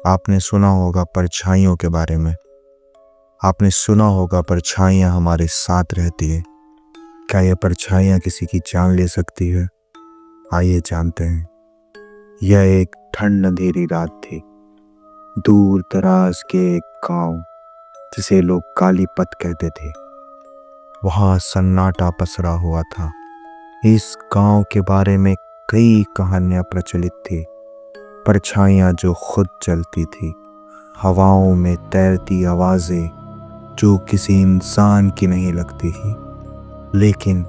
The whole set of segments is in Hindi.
आपने सुना होगा परछाइयों के बारे में। आपने सुना होगा परछाइयाँ हमारे साथ रहती है। क्या ये परछाइयाँ किसी की जान ले सकती है? आइए जानते हैं। यह एक ठंड अंधेरी रात थी। दूर दराज के एक गांव जिसे लोग कालीपत कहते थे, वहाँ सन्नाटा पसरा हुआ था। इस गांव के बारे में कई कहानियां प्रचलित थी। परछाइयाँ जो खुद चलती थी, हवाओं में तैरती आवाज़ें जो किसी इंसान की नहीं लगती थी। लेकिन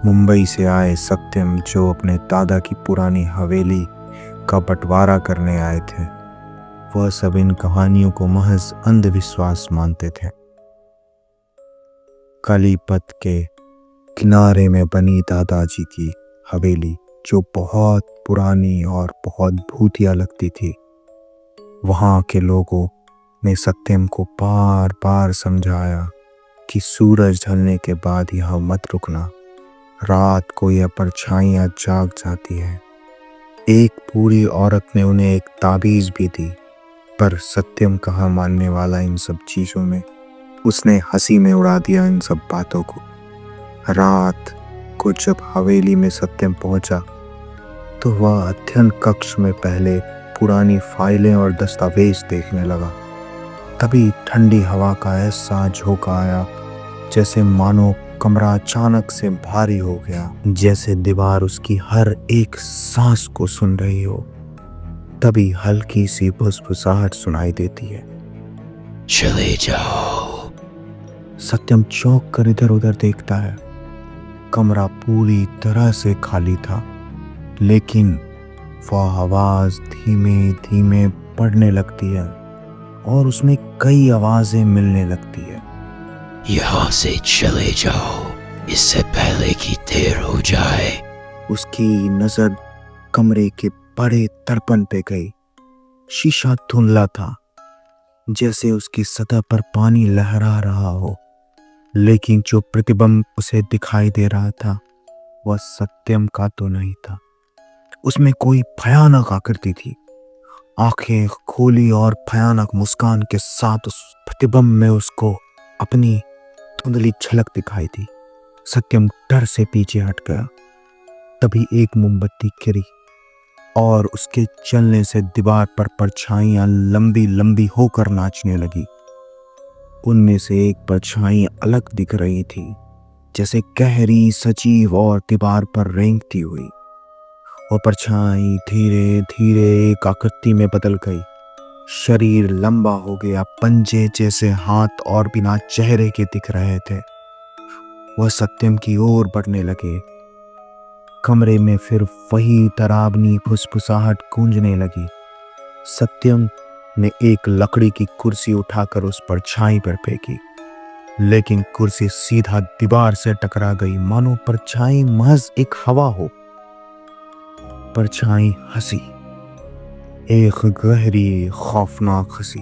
मुंबई से आए सत्यम, जो अपने दादा की पुरानी हवेली का बंटवारा करने आए थे, वह सब इन कहानियों को महज अंधविश्वास मानते थे। कालीपत के किनारे में बनी दादाजी की हवेली, जो बहुत पुरानी और बहुत भूतिया लगती थी, वहाँ के लोगों ने सत्यम को बार बार समझाया कि सूरज ढलने के बाद यहाँ मत रुकना, रात को यह परछाइयाँ जाग जाती है। एक बूढ़ी औरत ने उन्हें एक ताबीज़ भी दी, पर सत्यम कहाँ मानने वाला इन सब चीज़ों में। उसने हंसी में उड़ा दिया इन सब बातों को। रात को जब हवेली में सत्यम पहुंचा तो वह अध्ययन कक्ष में पहले पुरानी फाइलें और दस्तावेज देखने लगा। तभी ठंडी हवा का ऐसा झोंका आया जैसे मानो कमरा अचानक से भारी हो गया, जैसे दीवार उसकी हर एक सांस को सुन रही हो। तभी हल्की सी फुसफुसाहट सुनाई देती है, चले जाओ। सत्यम चौंक कर इधर उधर देखता है। कमरा पूरी तरह से खाली था, लेकिन वह आवाज धीमे धीमे बढ़ने लगती है और उसमें कई आवाजें मिलने लगती है। यहाँ से चले जाओ, इससे पहले कि देर हो जाए। उसकी नजर कमरे के बड़े दर्पण पे गई। शीशा धुंधला था, जैसे उसकी सतह पर पानी लहरा रहा हो, लेकिन जो प्रतिबिंब उसे दिखाई दे रहा था वह सत्यम का तो नहीं था। उसमें कोई भयानक आकृति थी। आंखें खोली और भयानक मुस्कान के साथ उस प्रतिबिंब में उसको अपनी धुंधली झलक दिखाई दी। सत्यम डर से पीछे हट गया। तभी एक मोमबत्ती गिरी और उसके चलने से दीवार पर परछाइयां लंबी लंबी होकर नाचने लगी। उनमें से एक परछाई अलग दिख रही थी, जैसे गहरी सजीव और दीवार पर रेंगती हुई। वो परछाई धीरे धीरे एक आकृति में बदल गई। शरीर लंबा हो गया, पंजे जैसे हाथ और बिना चेहरे के दिख रहे थे। वह सत्यम की ओर बढ़ने लगे। कमरे में फिर वही डरावनी फुसफुसाहट गूंजने लगी। सत्यम ने एक लकड़ी की कुर्सी उठाकर उस परछाई पर फेंकी, लेकिन कुर्सी सीधा दीवार से टकरा गई, मानो परछाई महज एक हवा हो। परछाई हंसी, एक गहरी खौफनाक हंसी,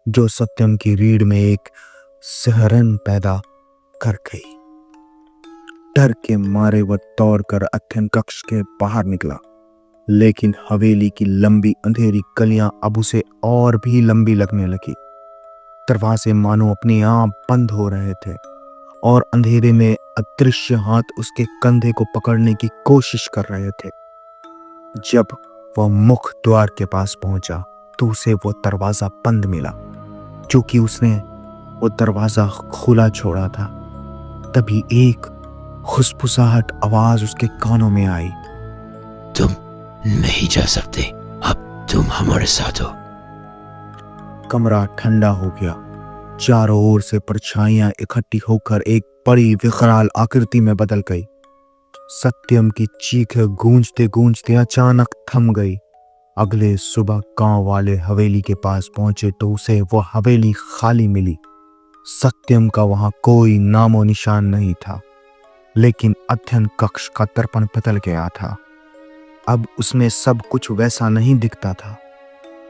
जो सत्यम की रीढ़ में एक सिहरन पैदा कर गई। डर के मारे वह दौड़कर अध्ययन कक्ष के बाहर निकला, लेकिन हवेली की लंबी अंधेरी गलियां अब उसे और भी लंबी लगने लगी। दरवाजे मानो अपने आप बंद हो रहे थे और अंधेरे में अदृश्य हाथ उसके कंधे को पकड़ने की कोशिश कर रहे थे। जब वह मुख्य द्वार के पास पहुंचा तो उसे वो दरवाजा बंद मिला, जो कि उसने वो दरवाजा खुला छोड़ा था। तभी एक खुसफुसाहट आवाज उसके कानों में आई, तुम नहीं जा सकते, अब तुम हमारे साथ हो। कमरा ठंडा हो गया। चारों ओर से परछाइयां इकट्ठी होकर एक बड़ी विकराल आकृति में बदल गई। सत्यम की चीखें गूंजते गूंजते अचानक थम गई। अगले सुबह गांव वाले हवेली के पास पहुंचे तो उसे वह हवेली खाली मिली। सत्यम का वहां कोई नामो निशान नहीं था, लेकिन अध्ययन कक्ष का दर्पण बदल गया था। अब उसमें सब कुछ वैसा नहीं दिखता था,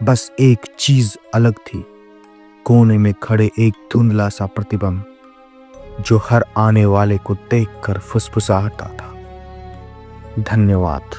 बस एक चीज अलग थी। कोने में खड़े एक धुंधला सा प्रतिबिंब, जो हर आने वाले को देखकर फुसफुसाता था। धन्यवाद।